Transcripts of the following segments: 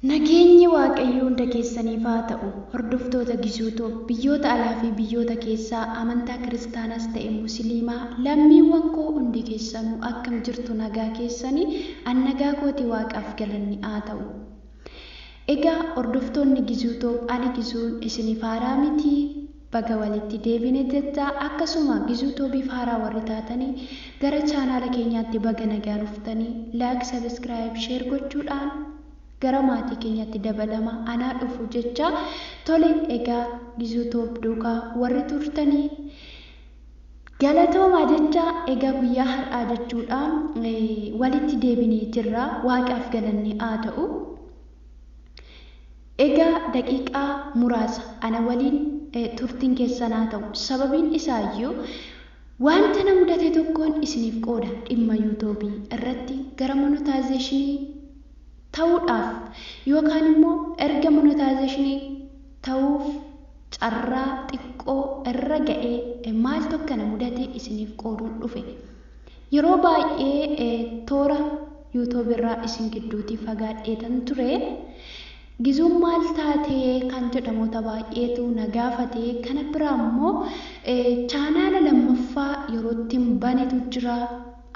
Nageenyi Waaqayyoo hunda keessaniif haa ta'u. Hordoftoota Gizuu biyyoota alaa fi biyyoota keessaa amantaa kiristaanaas ta'e musliimaa lammiiwwan koo hundi keessanuu akkam jirtu nagaa keessanii nagaa kooti Waaqaaf galanni haa ta'u. Egaa hordoftoonni Gizuu ani Gizuun isiniif haaraa miti baga walitti deebine jecha akkasuma Gizuu biif haaraa warri taatanii gara chaanaala keenyaatti baga nagaan dhuftanii laayik, sabiskiraayib, sheer gochuudhaan gara maatii keenyatti dabalama anaa dhufu jecha tole. Egaa Gizuu duukaa warri turtanii galatoomaa jecha egaa guyyaa har'aa jechuudhaan walitti deebinee jirra. Waaqaaf galanni haa ta'u. Egaa daqiiqaa muraasa ana waliin turtiin keessan haa ta'u. Sababiin isaayyuu wanta na mudate tokkoon isiniif qooda dhimma yuutuubii irratti gara monetization ta'uudhaaf yookaan immoo erga monetization ta'uuf carraa xiqqoo irra ga'ee maal tokko na mudate isiniif qooduun dhufe. Yeroo baay'ee toora yuutuubii irraa isin gidduutii fagaadheetan ture. Gizuun maal taatee kan jedhamoota baay'eetu na gaafate. Kana biraa immoo chaanaala lammaffaa yerootti banetu jira.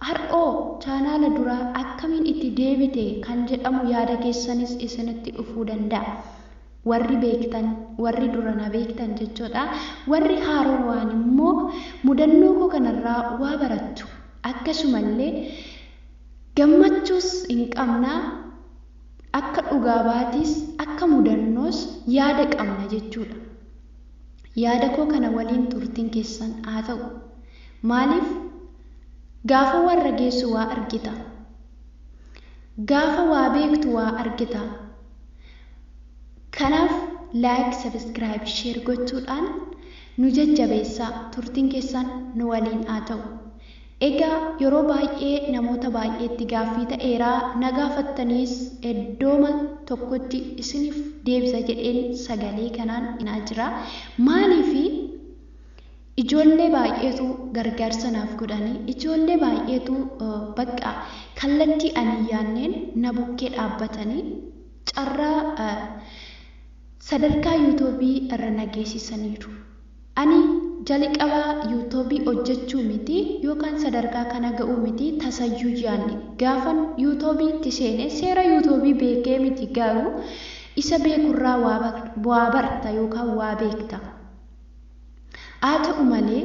Har'oo chaanaala duraa akkamiin itti deebite kan jedhamu yaada keessanis isinitti dhufuu danda'a. Warri beektan, warri dura na beektan jechuudha. Warri haaroon waan immoo mudannoo koo kanarraa waa barattu. Akkasumallee gammachuus hin qabna. Akka dhugaa baatis akka mudannoos yaada qabna jechuudha. Yaada koo kana waliin turtiin keessan haa ta'u. Maaliif? Gaafa warra geessu waa argita. Gaafa waa beektu waa argita. Kanaaf laayik, sabiskiraayib, sheer gochuudhaan nu jajjabeessaa. Turtiin keessan nu waliin haa ta'u. Egaa yeroo baay'ee namoota baay'eetti gaaffii ta'eeraa na gaafattaniis iddooma tokkotti isiniif deebisa jedheen sagalee kanaan inaa jira. Maaliifi ijoollee baay'eetu gargaarsa naaf godhanii, ijoollee baay'eetu bakka kallattii ani yaanneen na bukkee dhaabbatanii carraa sadarkaa yuutuubii irra na geessisaniiru. Ani jalqabaa yuutuubii hojjechuu miti yookaan sadarkaa kana ga'uu miti tasayyuu yaanne. Gaafan yuutuubiitti seene seera yuutuubii beekee miti, garuu isa beekurraa waa barta yookaan waa beekta. Haa ta'u malee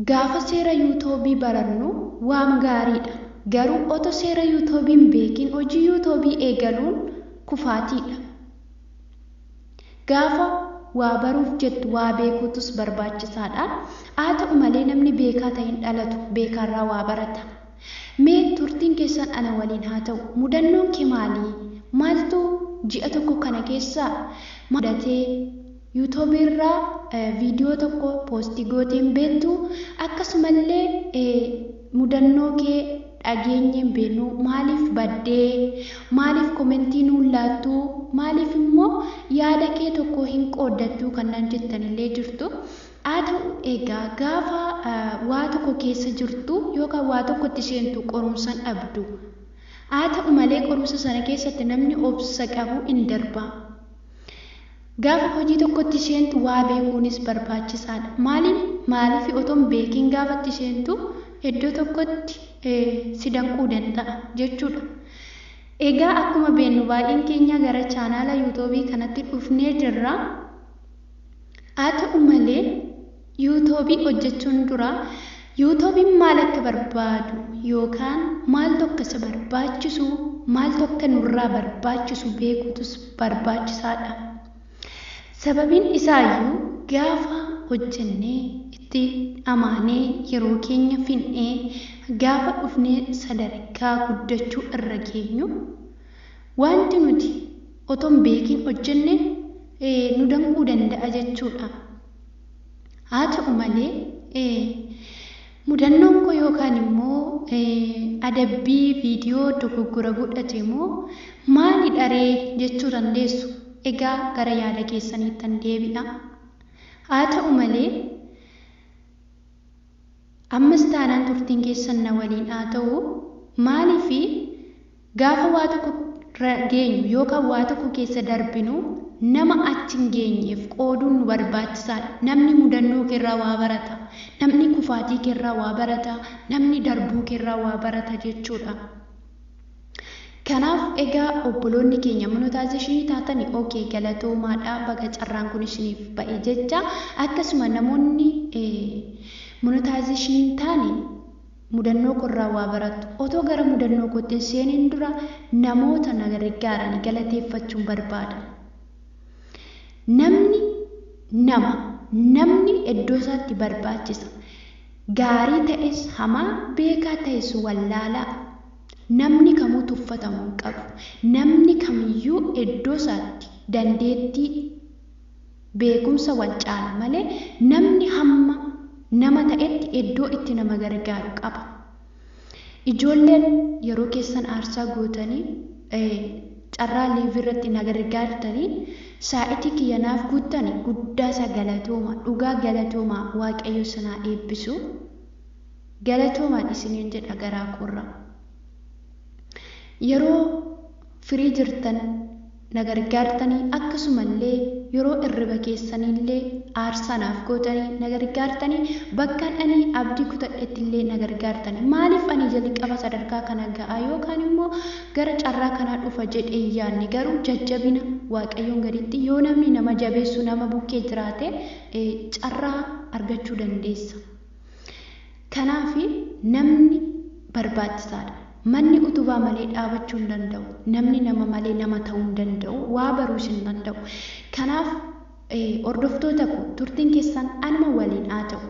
gaafa seera yuutuubii barannu waan gaariidha. Garuu otoo seera yuutuubii hin beekin hojii yuutuubii eegaluun kufaatiidha. Gaafa waa baruuf jettu waa beekuutus barbaachisaadha. Haa ta'u malee namni beekaa ta'een dhalatu, beekaarraa waa barata. Mee turtiin keessan ana waliin haa ta'u. Mudannoon kee maali? Maaltu ji'a tokko kana keessaa mudatee yuutuubii irraa viidiyoo tokko poostii gooteen beektu? Akkasumallee mudannoo kee dhageenyeen beeknu maaliif baddee? Maaliif komentii nuun laattu? Maaliif immoo yaada kee tokko hin qooddattu kannaan jettanillee jirtu. Haa ta'u egaa gaafa waa tokko keessa jirtu yookaan waa tokkotti seentu qorumsa dhabdu. Haa ta'u malee qorumsa sana keessatti namni obsa qabu hin darba. Gaafa hojii tokkotti seentu waa beekuunis barbaachisaadha. Maaliif otoo hin beekin gaafatti seentu iddoo tokkotti si danquu danda'a jechuudha. Egaa akkuma beeknu baay'een keenya gara chaanaala yuutuubii kanatti dhufnee jirra. Haa ta'u malee yuutuubii hojjechuun dura yuutuubiin maal akka barbaadu yookaan maal tokko isa barbaachisu, maal tokko nurraa barbaachisu beekuutus barbaachisaadha. Sababiin isaayyuu gaafa hojjennee itti amaanee yeroo keenya finnee gaafa dhufnee sadarkaa guddachuu irra geenyu wanti nuti otoo hin beekin hojjenne nu danquu danda'a jechuudha. Haa ta'u malee mudannoon koo yookaan immoo adabbii viidiyoo dogoggora godhate immoo maali dharee jechuu dandeessu. Egaa gara yaada keessaniittan deebi'a. Haa ta'u malee ammas taanaan turtiin keessan na waliin haa ta'u. Maaliif Gaafa waa tokko geenyu yookaan waa tokko keessa darbinu nama achi hin geenyeef qooduun nu barbaachisaadha. Namni mudannoo keerraa waa barata. Namni kufaatii keerraa waa barata. Namni darbuu keerraa waa barata jechuudha. Kanaaf egaa obboloonni keenya monetization taatanii okay galatoomaadha baga carraan kun isiniif ba'e jecha akkasuma namoonni monetization taane mudannoo korraa waa baratu. Otoo gara mudannoo kootti seeniin dura namoota na gargaaran galateeffachuun barbaada. Namni iddoo isaatti barbaachisa. Gaarii ta'es hamaa beekaa ta'es wallaalaa. Namni kamuu tuffatamuu hin qabu. Namni kamiyyuu iddoo isaatti dandeettii beekumsa wal caala malee namni hamma nama ta'etti iddoo itti nama gargaaru qaba. Ijoolleen yeroo keessan aarsaa gootanii carraa liivii irratti na gargaartanii saa'itii kiyyanaaf guuttanii guddaa isa galatooma. Dhugaa galatooma waaqayyo sanaa eebbisu. Galatoomaan isiniin jedha garaa koorra. Yeroo firii jirtan na gargaartanii akkasumallee yeroo irriba keessanillee aarsanaaf gootanii na gargaartanii bakkaan ani abdii kutadhettillee na gargaartanii maaliif ani jalqaba sadarkaa kana ga'a yookaan immoo gara carraa kanaa dhufa jedhee yaanni garuu jajjabina waaqayyoon gaditti yoo namni nama jabeessu nama bukkee jiraate carraa argachuu dandeessa. Kanaaf namni barbaachisaadha. Manni utubaa malee dhaabachuu hin danda'u. Namni nama malee nama ta'uu hin danda'u. Waa baruus hin danda'u. Kanaaf hordoftoota koo turtiin keessan anuma waliin haa ta'u.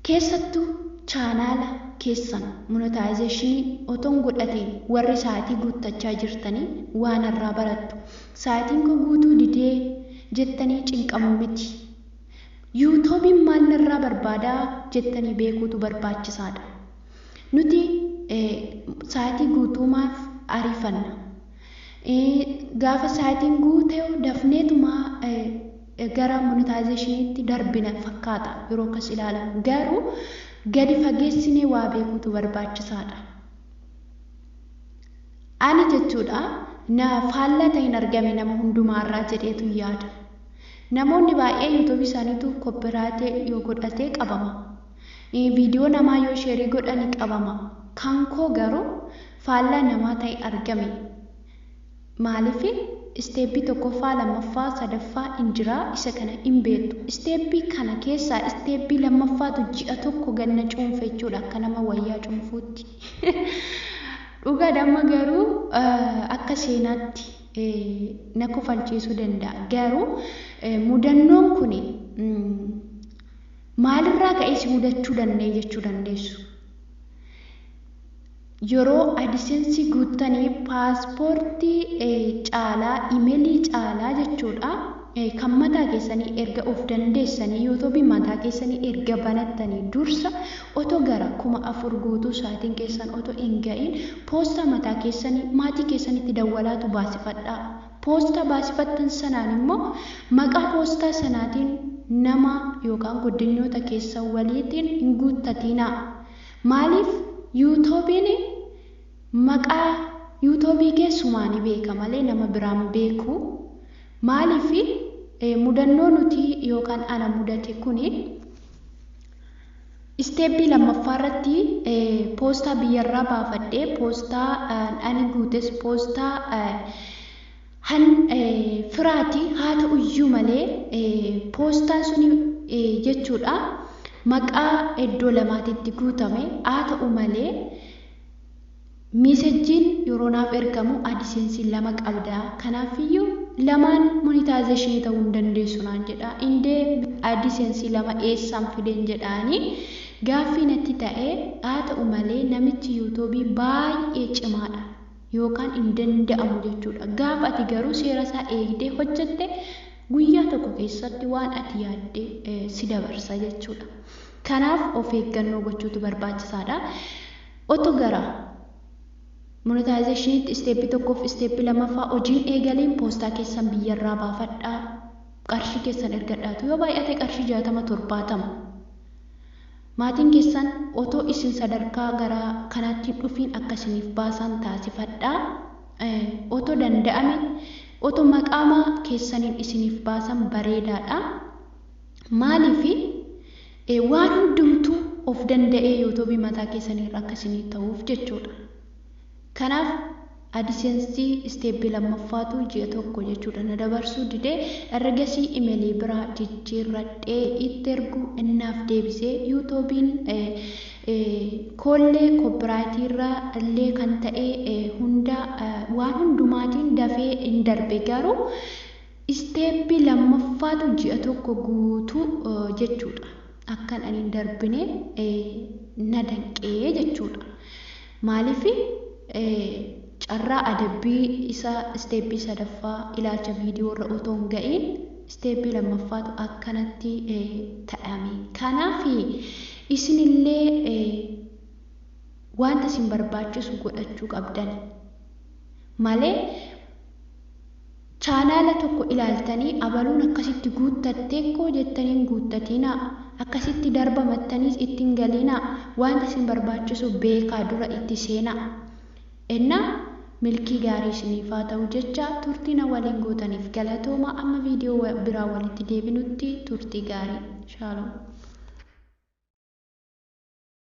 Keessattuu chaanaala keessan monetization otoon godhateen warri sa'aatii guuttachaa jirtanii waan irraa barattu. Sa'aatiin koo guutuu didee jettanii cinqamuu miti. YouTube'n maal irraa barbaadaa jettanii beekuutu barbaachisaadha. Nuti sa'aatii guutumaaf ariifanna. Gaafa sa'aatiin guutee dafneetuma gara monetizationitti darbina fakkaata yeroo akkas ilaalamu. Garuu gadi fageessinee waa beekuutu barbaachisaadha. Ani jechuudha faallaa ta'in argame nama hundumaarraa jedheetu yaada. Namoonni baay'ee YouTube isaaniitu koppiraatee yoo godhatee qabama. Viidiyoo namaa yoo sheerii godhanii qabama. Kan koo garuu faallaa namaa ta'e argame. Maaliif isteeppii tokkoffaa lammaffaa sadaffaa hin jiraa isa kana hin beektu. Isteeppii kana keessaa isteeppii lammaffaatu ji'a tokko ganna cuunfe jechuudha akka nama wayyaa cuunfuutti. Dhugaa damma garuu akka seenaatti na kofalchiisuu danda'a. Garuu mudannoon kun maalirraa ka'ees mudachuu danda'e jechuu dandeessu. Yeroo AdSense guuttanii paaspoortii caalaa imeelii caalaa jechuudha kan mataa keessanii erga of dandeessanii YouTube mataa keessanii erga banattanii dursa otoo gara 4,000 guutuu sa'aatiin keessan otoo hin ga'in poostaa mataa keessanii maatii keessanitti dawwalaatu baasifadhaa. Poostaa baasifattan sanaan immoo maqaa poostaa sanaatiin nama yookaan guddinoota keessa waliitiin hin guuttatinaa. Maaliif YouTube'n maqaa YouTube keessumaan beeka malee nama biraan beeku. Maaliif mudannoo nuti yookaan ana mudate kuni isteeppii lammaffaa irratti poostaa biyyarraa baafadhee poostaa ani guutes poostaa firaati haa ta'uyyuu malee poostaan suni jechuudha maqaa iddoo lamaatitti guutame haa ta'u malee meesejjiin yeroo naaf ergamu AdSense lama qabda. Kanaafiyyuu lamaan monetization ta'uu hin dandeessu naan jedha. Indee AdSense lama eessaan fideen jedhaanii gaaffii natti ta'ee haa ta'u malee namichi YouTube baay'ee cimaadha yookaan hin danda'amu jechuudha. Gaafa ati garuu seera isaa eegdee hojjette guyyaa tokko keessatti waan ati yaaddee si dabarsa jechuudha. Kanaaf of eeggannoo gochuutu barbaachisaadha. Otoo gara monetization isteeppii tokkoof isteeppii lamaffaa hojiin eegaliin poostaa keessan biyyarraa baafadhaa qarshii keessan ergadhaatu yoo baay'ate qarshii 60-70 maatiin keessan otoo isin sadarkaa gara kanaatti dhufiin akkasiniif baasan taasifadhaa. Otoo danda'ame otoo maqaamaa keessaniin isiniif baasan bareedaadha. Maaliif waan hundumtuu of danda'ee YouTube mataa keessaniirra akkasinii ta'uuf jechuudha. Kanaaf AdSense isteeppii lammaffaatu ji'a tokko jechuudha na dabarsuu didee ergasii imeelii biraa jijjiirradhee itti ergu innaaf deebisee YouTube'n koollee koopiraayitiirraa illee kan ta'e hunda waan hundumaatiin dafee hin darbe garuu isteeppii lammaffaatu ji'a tokko guutuu jechuudha. Akkan ani hin darbine na danqee jechuudha. Maaliif carraa adabbii isa isteeppii sadaffaa ilaalcha viidiyoo irra otoo hin ga'iin isteeppii lammaffaatu akkanatti ta'ame. Kanaaf isinillee wanta isin barbaachisu godhachuu qabdan malee chaanaala tokko ilaaltanii abaluun akkasitti guuttattee koo jettaniin guuttatina akkasitti darbamattaniis ittiin galina wanta isin barbaachisu beekaa dura itti seena. Ennaa milkii gaarii isiniif haa ta'u jecha turtii na waliin gootaniif galatooma. Amma viidiyoo biraa walitti deebinutti turtii gaarii. Shaaloom.